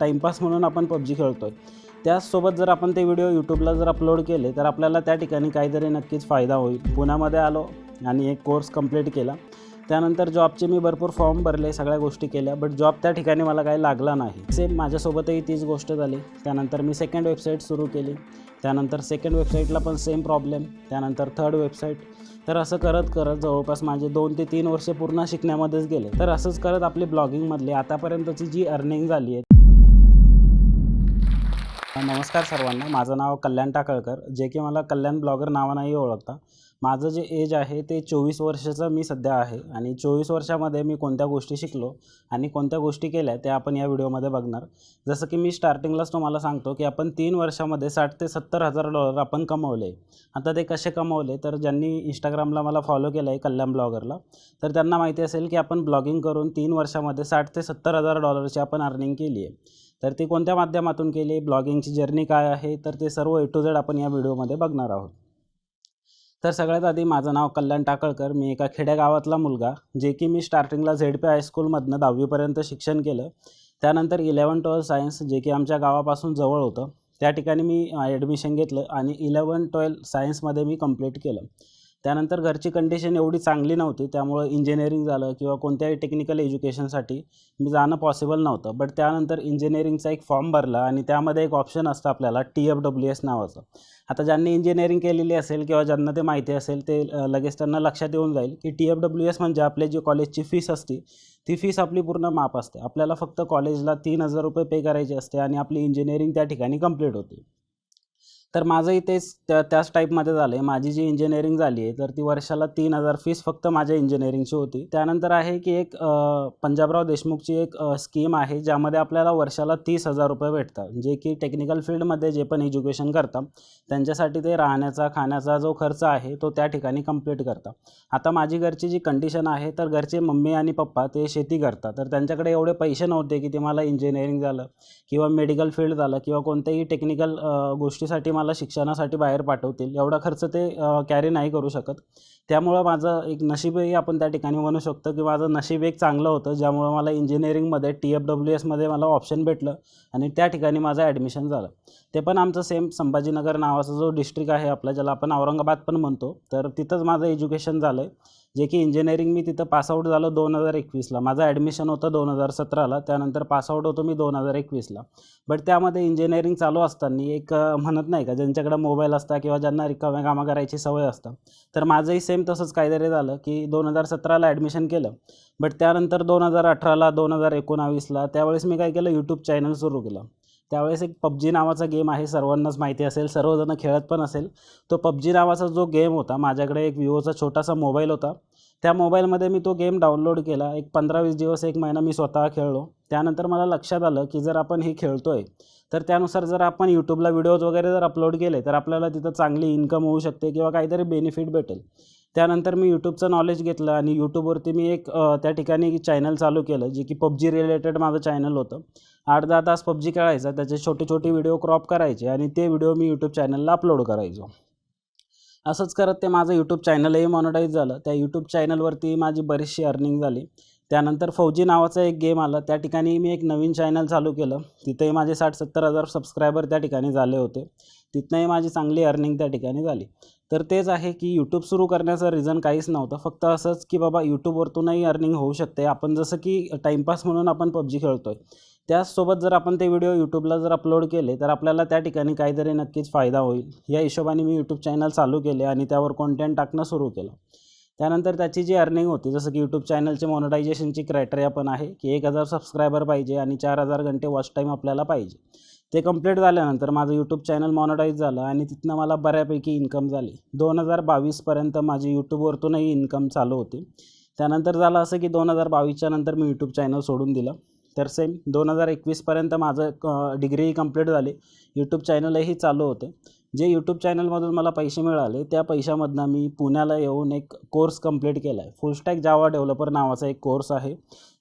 Timepass म्हणून आपण PUBG खेळतोय, त्याचसोबत जर आपण ते व्हिडिओ यूट्यूबला जर अपलोड केले तर आपल्याला त्या ठिकाणी काहीतरी नक्कीच फायदा होईल. पुण्यामध्ये आलो आणि एक कोर्स कंप्लीट केला. त्यानंतर जॉबचे मी भरपूर फॉर्म भरले, सगळ्या गोष्टी केल्या, बट जॉब त्या ठिकाणी मला काही लागला नाही. सेम माझ्यासोबतही तीच गोष्ट झाली. त्यानंतर मी सेकंड वेबसाईट सुरू केली. त्यानंतर सेकंड वेबसाईटला पण सेम प्रॉब्लेम. त्यानंतर थर्ड वेबसाईट. तर असं करत करत जवळपास माझे 2 ते 3 वर्ष पूर्ण शिकण्यामध्येच गेले. तर असंच करत आपली ब्लॉगिंगमधली आतापर्यंतची जी अर्निंग झाली आहे. नमस्कार सर्वांना, माझं नाव कल्याण टाकळकर, जे की मला कल्याण ब्लॉगर नावानेही ओळखता. माझं जे एज आहे ते 24 वर्षाचं मी सध्या आहे आणि 24 वर्षामध्ये मी कोणत्या गोष्टी शिकलो आणि कोणत्या गोष्टी केल्या ते आपण या व्हिडिओमध्ये बघणार. जसं की मी स्टार्टिंगलाच तुम्हाला सांगतो की आपण 3 वर्षामध्ये $60,000 ते $70,000 आपण कमवले. आता ते कसे कमवले, तर ज्यांनी इंस्टाग्रामला मला फॉलो केलं आहे कल्याण ब्लॉगरला, तर त्यांना माहिती असेल की आपण ब्लॉगिंग करून 3 वर्षामध्ये $60,000 ते $70,000 आपण अर्निंग केली आहे. तर ती कोणत्या माध्यमातून केली, ब्लॉगिंगची जर्नी काय आहे, तर ते सर्व ए टू झेड आपण या व्हिडिओमध्ये बघणार आहोत. तर सगळ्यात आधी माझं नाव कल्याण टाकळकर. मी एका खेडेगावातला मुलगा, जे की मी स्टार्टिंगला ZP हायस्कूलमधनं 10वीपर्यंत शिक्षण केलं. त्यानंतर 11-12 सायन्स, जे की आमच्या गावापासून जवळ होतं, त्या ठिकाणी मी ॲडमिशन घेतलं आणि 11-12 सायन्समध्ये मी कंप्लीट केलं. त्यानंतर घरची कंडिशन एवढी चांगली नव्हती, त्यामुळं इंजिनिअरिंग झालं किंवा कोणत्याही टेक्निकल एज्युकेशनसाठी मी जाणं पॉसिबल नव्हतं. बट त्यानंतर इंजिनिअरिंगचा एक फॉर्म भरला आणि त्यामध्ये एक ऑप्शन असतं आपल्याला TFWS नावाचं. आता ज्यांनी इंजिनिअरिंग केलेली असेल किंवा ज्यांना ते माहिती असेल ते लगेच त्यांना लक्षात येऊन जाईल की TFWS म्हणजे आपल्या जी कॉलेजची फीस असते, ती फीस आपली पूर्ण माफ असते. आपल्याला फक्त कॉलेजला ₹3,000 पे करायचे असते आणि आपली इंजिनिअरिंग त्या ठिकाणी कंप्लीट होते. तर माझंही तेच त्याच टाईपमध्ये झालं आहे. माझी जी इंजिनिअरिंग झाली आहे तर ती वर्षाला 3,000 फीस फक्त माझ्या इंजिनिअरिंगची होती. त्यानंतर आहे की एक पंजाबराव देशमुखची एक स्कीम आहे, ज्यामध्ये आपल्याला वर्षाला ₹30,000 भेटतात, जे की टेक्निकल फील्डमध्ये जे पण एज्युकेशन करतात त्यांच्यासाठी ते राहण्याचा खाण्याचा जो खर्च आहे तो त्या ठिकाणी कंप्लीट करतात. आता माझी घरची जी कंडिशन आहे, तर घरचे मम्मी आणि पप्पा ते शेती करतात, तर त्यांच्याकडे एवढे पैसे नव्हते की ते मला इंजिनिअरिंग झालं किंवा मेडिकल फील्ड झालं किंवा कोणत्याही टेक्निकल गोष्टीसाठी मला शिक्षणासाठी बाहेर पाठवतील, एवढा खर्च ते कॅरी नाही करू शकत. त्यामुळं माझं एक नशीबही आपण त्या ठिकाणी म्हणू शकतो की माझं नशीब एक चांगलं होतं, ज्यामुळं मला इंजिनिअरिंगमध्ये TFWSमध्ये मला ऑप्शन भेटलं आणि त्या ठिकाणी माझं ॲडमिशन झालं. ते पण आमचं सेम संभाजीनगर नावाचा जो डिस्ट्रिक्ट आहे आपला, ज्याला आपण औरंगाबाद पण म्हणतो, तर तिथंच माझं एज्युकेशन झालं आहे. जे की इंजिनिअरिंग मी तिथं पासआउट झालो 2021ला. माझं ॲडमिशन होतं 2017ला. त्यानंतर पासआउट होतो मी 2021ला. बट त्यामध्ये इंजिनिअरिंग चालू असताना एक म्हणत नाही का, ज्यांच्याकडे मोबाईल असता किंवा ज्यांना रिकाम्या कामं करायची सवय असतं, तर माझंही सेम तसंच काहीतरी झालं की 2017ला ॲडमिशन केलं. बट त्यानंतर 2018ला 2019ला त्यावेळेस मी काय केलं, यूट्यूब चॅनल सुरू केलं. त्यावेळेस एक PUBG नावाचा गेम आहे, सर्वांनाच माहिती असेल, सर्वजण खेळत पण असेल. तो PUBG नावाचा जो गेम होता, माझ्याकडे एक विवोचा छोटासा मोबाईल होता. त्या मोबाईलमध्ये मी तो गेम डाउनलोड केला. एक 15-20 दिवस, 1 महिना मी स्वतः खेळलो. त्यानंतर मला लक्षात आलं की जर आपण हे खेळतोय, तर त्यानुसार जर आपण यूट्यूबला व्हिडिओज वगैरे जर अपलोड केले, तर आपल्याला तिथं चांगली इन्कम होऊ शकते किंवा काहीतरी बेनिफिट भेटेल. त्यानंतर मी यूट्यूबचं नॉलेज घेतलं आणि यूट्यूबवरती मी एक त्या ठिकाणी चॅनल चालू केलं, जे की PUBG रिलेटेड माझं चॅनल होतं. 8-10 तास PUBG खेळायचा, त्याचे छोटे छोटे व्हिडिओ क्रॉप करायचे आणि ते व्हिडिओ मी यूट्यूब चॅनलला अपलोड करायचो. असंच करत ते माझं यूट्यूब चॅनलही मॉनिटाईज झालं. त्या यूट्यूब चॅनलवरती माझी बरीचशी अर्निंग झाली. त्यानंतर फौजी नावाचा एक गेम आला, त्या ठिकाणी मी एक नवीन चॅनल चालू केलं. तिथेही माझे 60-70 हजार सबस्क्रायबर त्या ठिकाणी झाले होते. तिथनंही माझी चांगली अर्निंग त्या ठिकाणी झाली. तर तेच आहे की यूट्यूब सुरू करण्याचं रिझन काहीच नव्हतं, फक्त असंच की बाबा यूट्यूबवरतूनही अर्निंग होऊ शकते. आपण जसं की टाईमपास म्हणून आपण PUBG खेळतोय, त्याचसोबत जर आपण ते व्हिडिओ यूट्यूबला जर अपलोड केले, तर आपल्याला त्या ठिकाणी काहीतरी नक्कीच फायदा होईल. या हिशोबाने मी यूट्यूब चॅनल चालू केले आणि त्यावर कंटेंट टाकणं सुरू केलं. त्यानंतर त्याची जी अर्निंग होती, जसं की यूट्यूब चॅनलचे मॉनिटायझेशनची क्रायटेरिया पण आहे की 1,000 सबस्क्रायबर पाहिजे आणि 4,000 घंटे वॉच टाईम आपल्याला पाहिजे. ते कंप्लीट झाल्यानंतर माझं यूट्यूब चॅनल मॉनिटाईज झालं आणि तिथनं मला बऱ्यापैकी इन्कम झाली. 2022पर्यंत माझी यूट्यूबवरतूनही इन्कम चालू होती. त्यानंतर झालं असं की 2022च्या नंतर मी यूट्यूब चॅनल सोडून दिलं. तर सेम 2021पर्यंत माझं डिग्रीही कंप्लीट झाली, यूट्यूब चॅनलही चालू होते. जे यूट्यूब चॅनलमधून मला पैसे मिळाले, त्या पैशामधनं मी पुण्याला येऊन एक कोर्स कंप्लीट केला आहे. फुल स्टॅक जावा डेव्हलपर नावाचा एक कोर्स आहे,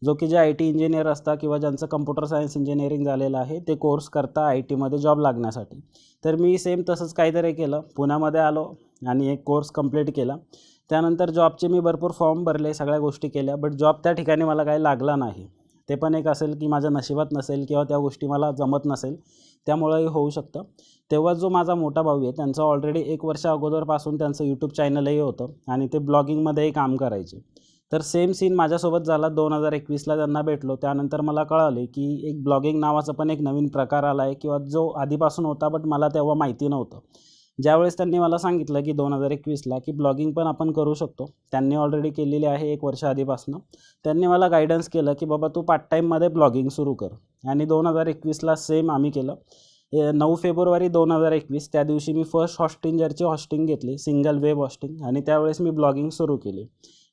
जो की जे IT इंजिनियर असतात किंवा ज्यांचं कम्प्युटर सायन्स इंजिनिअरिंग झालेलं आहे, ते कोर्स करता ITमध्ये जॉब लागण्यासाठी. तर मी सेम तसंच काहीतरी केलं, पुण्यामध्ये आलो आणि एक कोर्स कंप्लीट केला. त्यानंतर जॉबचे मी भरपूर फॉर्म भरले, सगळ्या गोष्टी केल्या, बट जॉब त्या ठिकाणी मला काही लागला नाही. ते पण एक असेल की माझ्या नशिबात नसेल किंवा त्या गोष्टी मला जमत नसेल, त्यामुळंही होऊ शकतं. तेव्हा जो माझा मोठा भाऊ आहे त्यांचं ऑलरेडी 1 वर्ष अगोदरपासून त्यांचं यूट्यूब चॅनलही होतं आणि ते ब्लॉगिंगमध्येही काम करायचे. तर सेम सीन माझ्यासोबत झाला. 2021ला त्यांना भेटलो. त्यानंतर मला कळाले की एक ब्लॉगिंग नावाचा पण एक नवीन प्रकार आला आहे किंवा जो आधीपासून होता बट मला तेव्हा माहिती नव्हतं. ज्यावेळेस त्यांनी मला सांगितलं की 2021ला की ब्लॉगिंग पण आपण करू शकतो. त्यांनी ऑलरेडी केलेली आहे 1 वर्ष आधीपासून. त्यांनी मला गाईडन्स केलं की बाबा तू पार्ट टाईममध्ये ब्लॉगिंग सुरू कर आणि 2021ला सेम आम्ही केलं. 9 फेब्रुवारी 2021 त्या दिवशी मी फर्स्ट हॉस्टिंजरची हॉस्टिंग घेतली, सिंगल वेब हॉस्टिंग, आणि त्यावेळेस मी ब्लॉगिंग सुरू केली.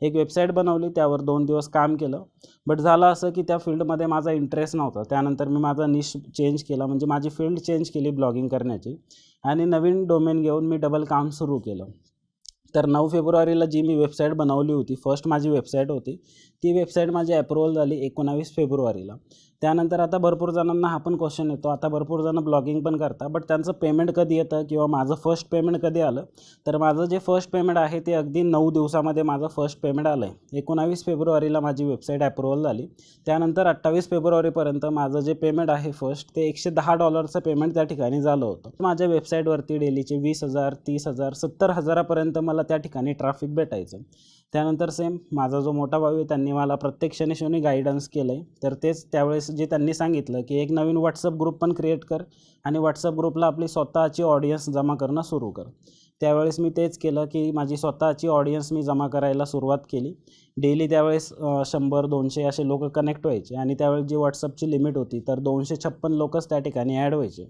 एक वेबसाईट बनवली, त्यावर 2 दिवस काम केलं. बट झालं असं की त्या फील्डमध्ये माझा इंटरेस्ट नव्हता. त्यानंतर मी माझा निश चेंज केला, म्हणजे माझी फील्ड चेंज केली ब्लॉगिंग करण्याची आणि नवीन डोमेन घेऊन मी डबल काम सुरू केलं. तर 9 फेब्रुवारीला जी मी वेबसाईट बनवली होती, फर्स्ट माझी वेबसाईट होती, ती वेबसाईट माझी अप्रूव्हल झाली 19 फेब्रुवारीला. त्यानंतर आता भरपूर जणांना हा पण क्वेश्चन येतो, आता भरपूर जणं ब्लॉगिंग पण करतात बट त्यांचं पेमेंट कधी येतं किंवा माझं फर्स्ट पेमेंट कधी आलं. तर माझं जे फर्स्ट पेमेंट आहे ते अगदी 9 दिवसामध्ये माझं फर्स्ट पेमेंट आलं आहे. 19 फेब्रुवारीला माझी वेबसाईट अप्रूव्हल झाली. त्यानंतर 28 फेब्रुवारीपर्यंत माझं जे पेमेंट आहे फर्स्ट ते $110चं पेमेंट त्या ठिकाणी झालं होतं. माझ्या वेबसाईटवरती डेलीचे 20,000, 30,000, 70,000पर्यंत मला त्या ठिकाणी ट्रॅफिक भेटायचं. त्यानंतर सेम माझा जो मोठा भाऊ आहे त्यांनी मला प्रत्येक क्षणी गाईडन्स केलं आहे. तर तेच त्यावेळेस जे त्यांनी सांगितलं की एक नवीन व्हॉट्सअप ग्रुप पण क्रिएट कर आणि व्हॉट्सअप ग्रुपला आपली स्वतःची ऑडियन्स जमा करणं सुरू कर. त्यावेळेस मी तेच केलं की माझी स्वतःची ऑडियन्स मी जमा करायला सुरुवात केली. डेली त्यावेळेस 100-200 असे लोक कनेक्ट व्हायचे आणि त्यावेळेस जी व्हॉट्सअपची लिमिट होती तर 256 लोकच त्या ठिकाणी ॲड व्हायचे.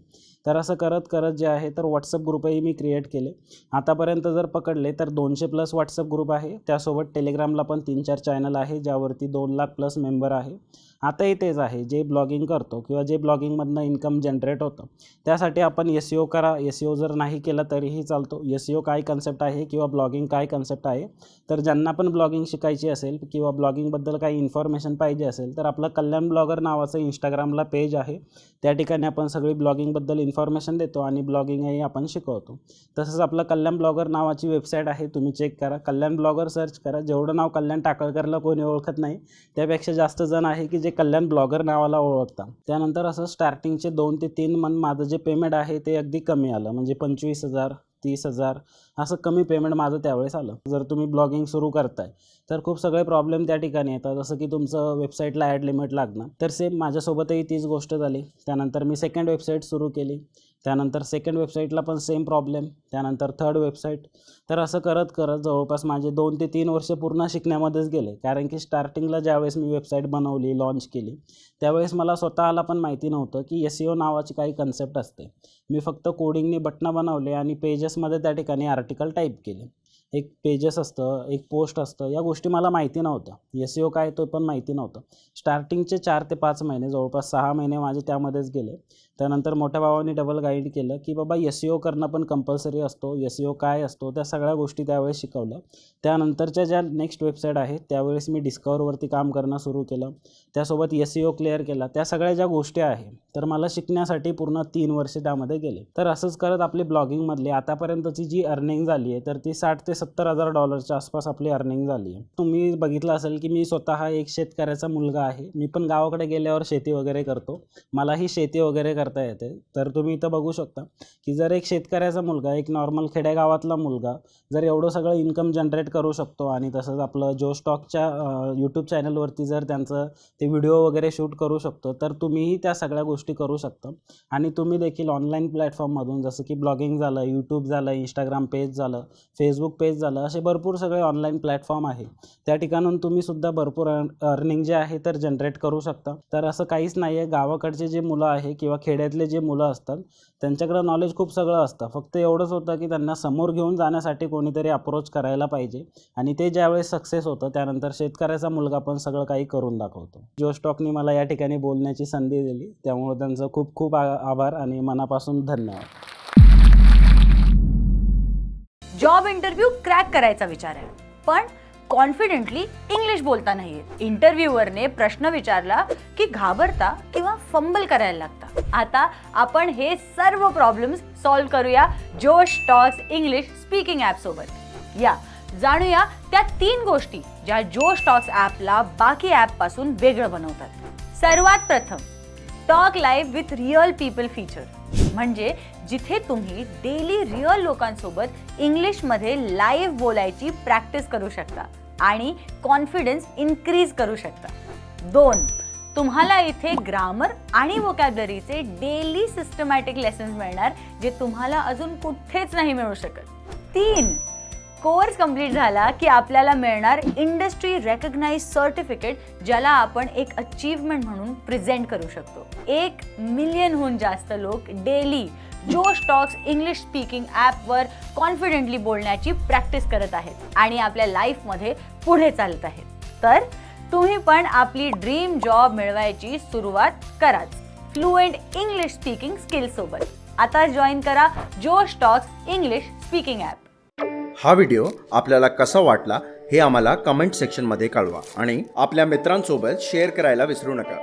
तर असं करत करत जे आहे तर व्हॉट्सअप ग्रुपही मी क्रिएट केले. आतापर्यंत जर पकडले तर 200+ व्हॉट्सअप ग्रुप आहे. त्यासोबत टेलिग्रामला पण 3-4 चॅनल आहे ज्यावरती 2,00,000+ मेंबर आहे. आताही तेच आहे, जे ब्लॉगिंग करतो किंवा जे ब्लॉगिंगमधनं इन्कम जनरेट होतं त्यासाठी आपण SEO करा. SEO जर नाही केला तरीही चालतो. SEO काय कन्सेप्ट आहे किंवा ब्लॉगिंग काय कन्सेप्ट आहे, तर ज्यांना पण ब्लॉगिंग शिकायची असेल किंवा ब्लॉगिंगबद्दल काही इन्फॉर्मेशन पाहिजे असेल तर आपलं कल्याण ब्लॉगर नावाचं इंस्टाग्रामला पेज आहे. त्या ठिकाणी आपण सगळी ब्लॉगिंगबद्दल इन्फॉर्मेशन देतो आणि ब्लॉगिंगही आपण शिकवतो. तसंच आपलं कल्याण ब्लॉगर नावाची वेबसाईट आहे, तुम्ही चेक करा. कल्याण ब्लॉगर सर्च करा. जेवढं नाव कल्याण टाकळकरला कोणी ओळखत नाही त्यापेक्षा जास्त जण आहे की जे कल्याण ब्लॉगर नावाला ओळखता. त्यानंतर असं स्टार्टिंगचे 2 ते 3 मंथ माझं जे पेमेंट आहे ते अगदी कमी आलं, म्हणजे 25,000, 30,000 असं कमी पेमेंट माझं त्यावेळेस आलं. जर तुम्ही ब्लॉगिंग सुरू करताय तर खूप सगळे प्रॉब्लेम त्या ठिकाणी येतात, जसं की तुमचं वेबसाईटला ॲड लिमिट लागणं. तर सेम माझ्यासोबतही तीच गोष्ट झाली. त्यानंतर मी सेकंड वेबसाईट सुरू केली. त्यानंतर सेकंड वेबसाईटला पण सेम प्रॉब्लेम. त्यानंतर थर्ड वेबसाईट. तर असं करत करत जवळपास माझे 2 ते 3 वर्ष पूर्ण शिकण्यामध्येच गेले. कारण की स्टार्टिंगला ज्यावेळेस मी वेबसाईट बनवली, लॉन्च केली, त्यावेळेस मला स्वतःला पण माहिती नव्हतं की SEO नावाची काही कन्सेप्ट असते. मी फक्त कोडिंगनी बटणं बनवले आणि पेजेसमध्ये त्या ठिकाणी आर्टिकल टाईप केले. एक पेजेस असतं, एक पोस्ट असतं, या गोष्टी मला माहिती नव्हत्या. SEO काय तो पण माहिती नव्हतं. स्टार्टिंगचे 4 ते 5 महिने, जवळपास 6 महिने माझे त्यामध्येच गेले. त्यानंतर मोठ्या भावाने डबल गाईड केलं की बाबा SEO करणं पण कंपल्सरी असतो, SEO काय असतो, त्या सगळ्या गोष्टी त्यावेळेस शिकवल्या. त्यानंतरच्या ज्या नेक्स्ट वेबसाईट आहेत त्यावेळेस मी डिस्कवरवरती काम करणं सुरू केलं. त्यासोबत SEO क्लिअर केला. त्या सगळ्या ज्या गोष्टी आहे तर मला शिकण्यासाठी पूर्ण 3 वर्ष त्यामध्ये गेले. तर असंच करत आपली ब्लॉगिंगमधली आतापर्यंतची जी अर्निंग झाली आहे तर ती $60,000 ते $70,000 आसपास आपली अर्निंग झाली आहे. तुम्ही बघितलं असेल की मी स्वतः एक शेतकऱ्याचा मुलगा आहे. मी पण गावाकडे गेल्यावर शेती वगैरे करतो. मलाही शेती वगैरे करता येते. तर तुम्ही इथं बघू शकता की जर एक शेतकऱ्याचा मुलगा, एक नॉर्मल खेडेगावातला मुलगा जर एवढं सगळं इन्कम जनरेट करू शकतो आणि तसंच आपलं जो स्टॉकच्या यूट्यूब चॅनलवरती जर त्यांचं ते व्हिडिओ वगैरे शूट करू शकतो तर तुम्हीही त्या सगळ्या गोष्टी करू शकता. आणि तुम्ही देखील ऑनलाईन प्लॅटफॉर्ममधून जसं की ब्लॉगिंग झालं, यूट्यूब झालं, इंस्टाग्राम पेज झालं, फेसबुक पेज झालं, असे भरपूर सगळे ऑनलाईन प्लॅटफॉर्म आहे. त्या ठिकाणून तुम्ही सुद्धा भरपूर अर्निंग जे आहे तर जनरेट करू शकता. तर असं काहीच नाही आहे. गावाकडचे जे मुलं आहे किंवा खेड्यातले जे मुलं असतात त्यांच्याकडं नॉलेज खूप सगळं असतं. फक्त एवढंच होतं की त्यांना समोर घेऊन जाण्यासाठी कोणीतरी अप्रोच करायला पाहिजे आणि ते ज्यावेळेस सक्सेस होतं त्यानंतर शेतकऱ्याचा मुलगा पण सगळं काही करून दाखवतो. जो स्टॉकनी मला या ठिकाणी बोलण्याची संधी दिली त्यामुळे त्यांचं खूप खूप आभार आणि मनापासून धन्यवाद. जॉब इंटरव्ह्यू क्रॅक करायचा विचार आहे पण कॉन्फिडेंटली इंग्लिश बोलता नाही येत. इंटरव्ह्यूअरने प्रश्न विचारला की घाबरता किंवा फंबल करायला लागता. आता आपण हे सर्व प्रॉब्लेम्स सॉल्व्ह करूया जोश टॉक्स इंग्लिश स्पीकिंग ॲप सोबत. या जाणूया त्या 3 गोष्टी ज्या जोश टॉक्स ॲपला बाकी ॲप पासून वेगळं बनवतात. सर्वात प्रथम talk live with real people feature, म्हणजे जिथे तुम्ही डेली रिअल लोकांसोबत इंग्लिशमध्ये लाईव्ह बोलायची प्रॅक्टिस करू शकता आणि कॉन्फिडन्स इन्क्रीज करू शकता. 2, तुम्हाला इथे ग्रामर आणि वोकॅब्युलरीचे डेली सिस्टमॅटिक लेसन्स मिळणार, जे तुम्हाला अजून कुठेच नाही मिळू शकत. 3, कोर्स कंप्लीट झाला की आपल्याला मिळणार इंडस्ट्री रेकग्नाइज सर्टिफिकेट, ज्याला आपण एक अचीवमेंट म्हणून प्रेझेंट करू शकतो. 1 मिलियनहून जास्त लोक डेली जोश टॉक्स इंग्लिश स्पीकिंग ॲपवर कॉन्फिडेंटली बोलण्याची प्रॅक्टिस करत आहेत आणि आपल्या लाईफमध्ये पुढे चालत आहेत. तर तुम्ही पण आपली ड्रीम जॉब मिळवायची सुरुवात कराच फ्लुएंट इंग्लिश स्पीकिंग स्किल्स सोबत. आता जॉईन करा जोश टॉक्स इंग्लिश स्पीकिंग ॲप. हा व्हिडिओ आपल्याला कसा वाटला हे आम्हाला कमेंट सेक्शनमध्ये कळवा आणि आपल्या मित्रांसोबत शेअर करायला विसरू नका.